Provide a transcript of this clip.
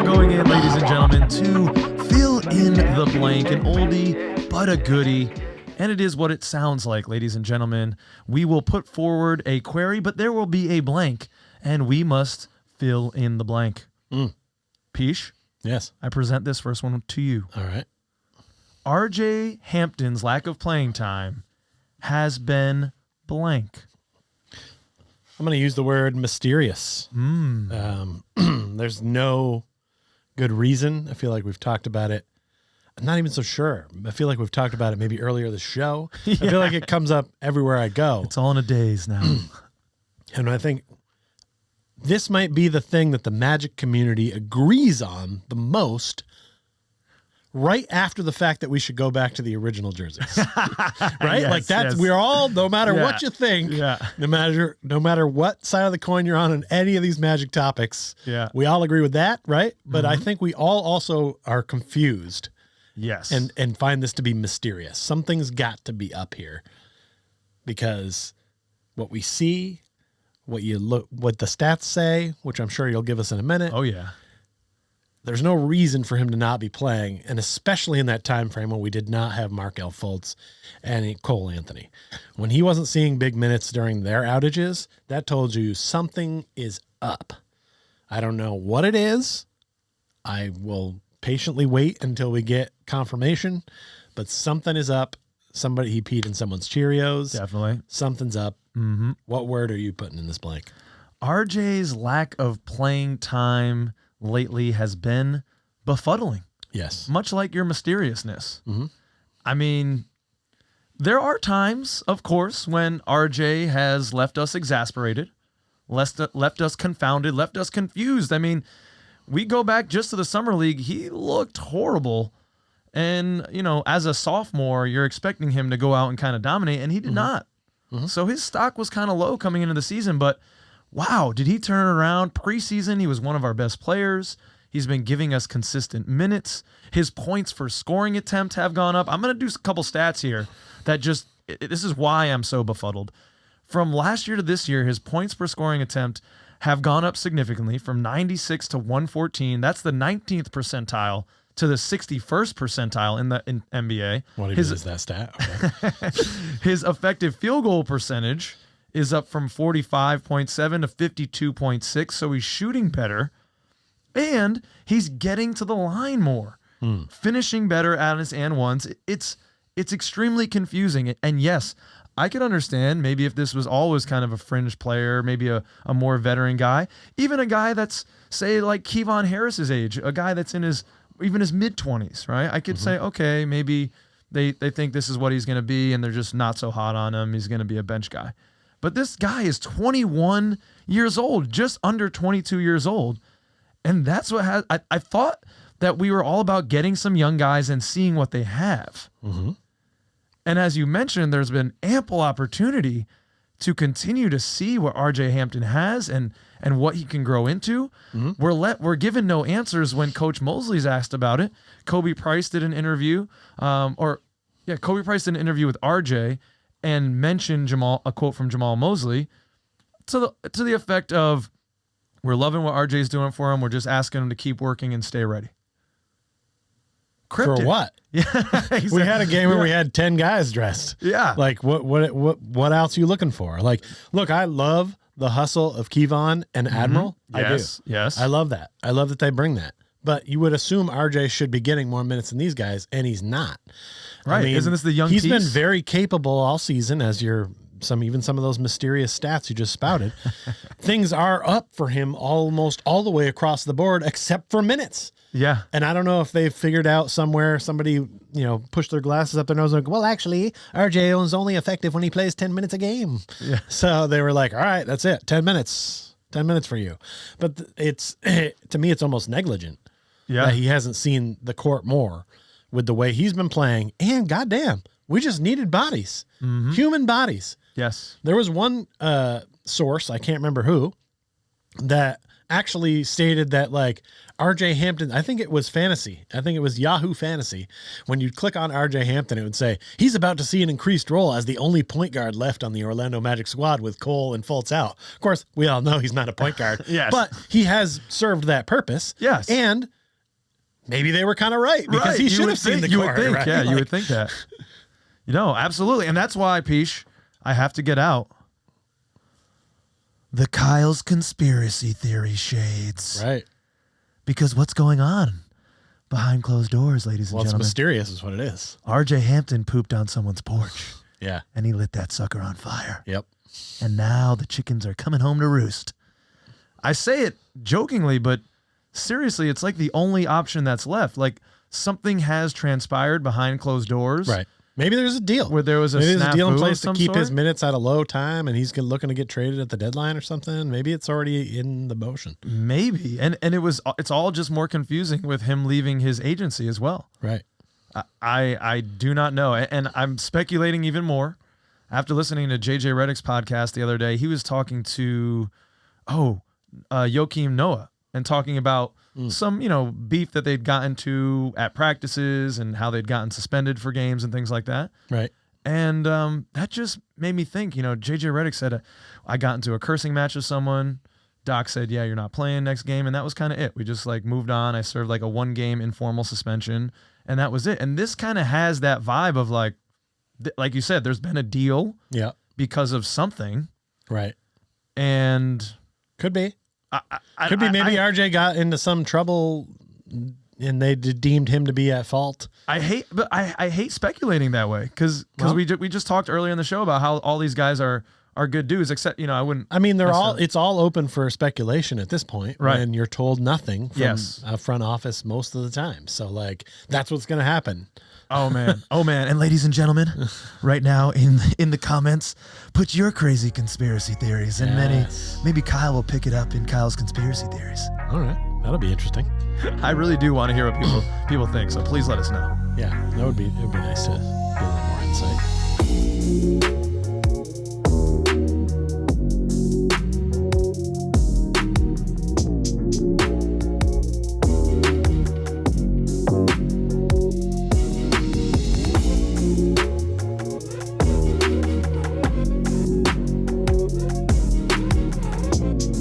now going in, ladies and gentlemen, to fill in the blank, an oldie but a goodie. And it is what it sounds like, ladies and gentlemen. We will put forward a query, but there will be a blank, and we must fill in the blank. Pich? Yes. I present this first one to you. All right. RJ Hampton's lack of playing time has been blank. I'm going to use the word mysterious. There's no good reason. I feel like we've talked about it. I'm not even so sure. I feel like we've talked about it maybe earlier this show. I feel like it comes up everywhere I go. It's all in a daze now. And I think this might be the thing that the Magic community agrees on the most right after the fact that we should go back to the original jerseys. Right? Yes, like that's, yes. we're all, no matter Yeah. what you think, Yeah. no matter what side of the coin you're on any of these Magic topics, Yeah. we all agree with that, right? But I think we all also are confused Yes. and find this to be mysterious. Something's got to be up here because what we see, what the stats say, which I'm sure you'll give us in a minute. Oh, yeah. There's no reason for him to not be playing, and especially in that time frame when we did not have Markelle Fultz and Cole Anthony. When he wasn't seeing big minutes during their outages, that told you something is up. I don't know what it is. I will patiently wait until we get confirmation, but something is up. He peed in someone's Cheerios. Definitely. Something's up. Mm-hmm. What word are you putting in this blank? RJ's lack of playing time lately has been befuddling, Yes. much like your mysteriousness. Mm-hmm. I mean, there are times, of course, when RJ has left us exasperated, left us confounded, left us confused. I mean, we go back just to the Summer League, he looked horrible. And, as a sophomore, you're expecting him to go out and kind of dominate, and he did not. Mm-hmm. So his stock was kind of low coming into the season, but wow, did he turn it around? Preseason, he was one of our best players. He's been giving us consistent minutes. His points for scoring attempt have gone up. I'm going to do a couple stats here that this is why I'm so befuddled. From last year to this year, his points per scoring attempt have gone up significantly from 96 to 114. That's the 19th percentile to the 61st percentile in NBA. What is that stat? Okay. His effective field goal percentage is up from 45.7 to 52.6, so he's shooting better, and he's getting to the line more, finishing better at his and ones. It's extremely confusing, and yes, I could understand maybe if this was always kind of a fringe player, maybe a more veteran guy, even a guy that's, say, like Kevon Harris's age, a guy that's in his mid-20s, right? I could say, okay, maybe they think this is what he's going to be, and they're just not so hot on him. He's going to be a bench guy. But this guy is 21 years old, just under 22 years old. And that's what I thought that we were all about getting some young guys and seeing what they have. Mm-hmm. And as you mentioned, there's been ample opportunity to continue to see what RJ Hampton has and what he can grow into. Mm-hmm. We're given no answers when Coach Mosley's asked about it. Kobe Price did an interview, Kobe Price did an interview with RJ and mentioned a quote from Jamal Mosley to the effect of, "We're loving what RJ's doing for him. We're just asking him to keep working and stay ready." Cryptic. For what? Yeah, exactly. We had a game where we had 10 guys dressed. Yeah. Like what else are you looking for? Like, look, I love the hustle of Kevon and Admiral. Yes. I do. Yes. I love that. I love that they bring that. But you would assume RJ should be getting more minutes than these guys, and he's not. Right. I mean, Isn't this the young He's piece? been very capable all season, as some of those mysterious stats you just spouted. Things are up for him almost all the way across the board, except for minutes. Yeah. And I don't know if they've figured out somewhere, somebody, pushed their glasses up their nose and like, well, actually, RJ is only effective when he plays 10 minutes a game. Yeah. So they were like, all right, that's it. 10 minutes. 10 minutes for you. But to me, it's almost negligent. Yeah. That he hasn't seen the court more with the way he's been playing. And goddamn, we just needed bodies, human bodies. Yes. There was one source, I can't remember who, that actually stated that like RJ Hampton, I think it was fantasy. I think it was Yahoo Fantasy. When you click on RJ Hampton, it would say he's about to see an increased role as the only point guard left on the Orlando Magic squad with Cole and Fultz out. Of course, we all know he's not a point guard, Yes. but he has served that purpose. Yes. And maybe they were kind of right because he should have seen the you court. would think, right? yeah, you Like, would think that. Absolutely. And that's why, Pish, I have to get out the Kyle's conspiracy theory shades. right. Because what's going on behind closed doors, ladies and Well, it's gentlemen? mysterious is what it is. RJ Hampton pooped on someone's porch, Yeah. and he lit that sucker on fire. Yep. And now the chickens are coming home to roost. I say it jokingly, but seriously, it's like the only option that's left. Like, something has transpired behind closed doors. Right. Maybe there's a deal. Where there was a Maybe there's a deal in snafu of place to some keep his sort? minutes at a low time, and he's looking to get traded at the deadline or something. Maybe it's already in the motion. Maybe. And it's all just more confusing with him leaving his agency as well. Right. I do not know. And I'm speculating even more. After listening to JJ Redick's podcast the other day, he was talking to Joakim Noah and talking about some, beef that they'd gotten to at practices and how they'd gotten suspended for games and things like that. Right. And that just made me think, JJ Redick said, I got into a cursing match with someone. Doc said, yeah, you're not playing next game. And that was kind of it. We just moved on. I served a 1-game informal suspension and that was it. And this kind of has that vibe of like you said, there's been a deal because of something. Right. And could be. Could be maybe RJ got into some trouble and they deemed him to be at fault. I hate speculating that way because we just talked earlier in the show about how all these guys are good dudes, except I wouldn't. I mean, it's all open for speculation at this point, right? And you're told nothing from Yes. a front office most of the time. So that's what's going to happen. Oh man. And ladies and gentlemen, right now in the comments, put your crazy conspiracy theories, and maybe Kyle will pick it up in Kyle's conspiracy theories. All right, that'll be interesting. I really do want to hear what people think, so please let us know. Yeah, it would be nice to get a little more insight.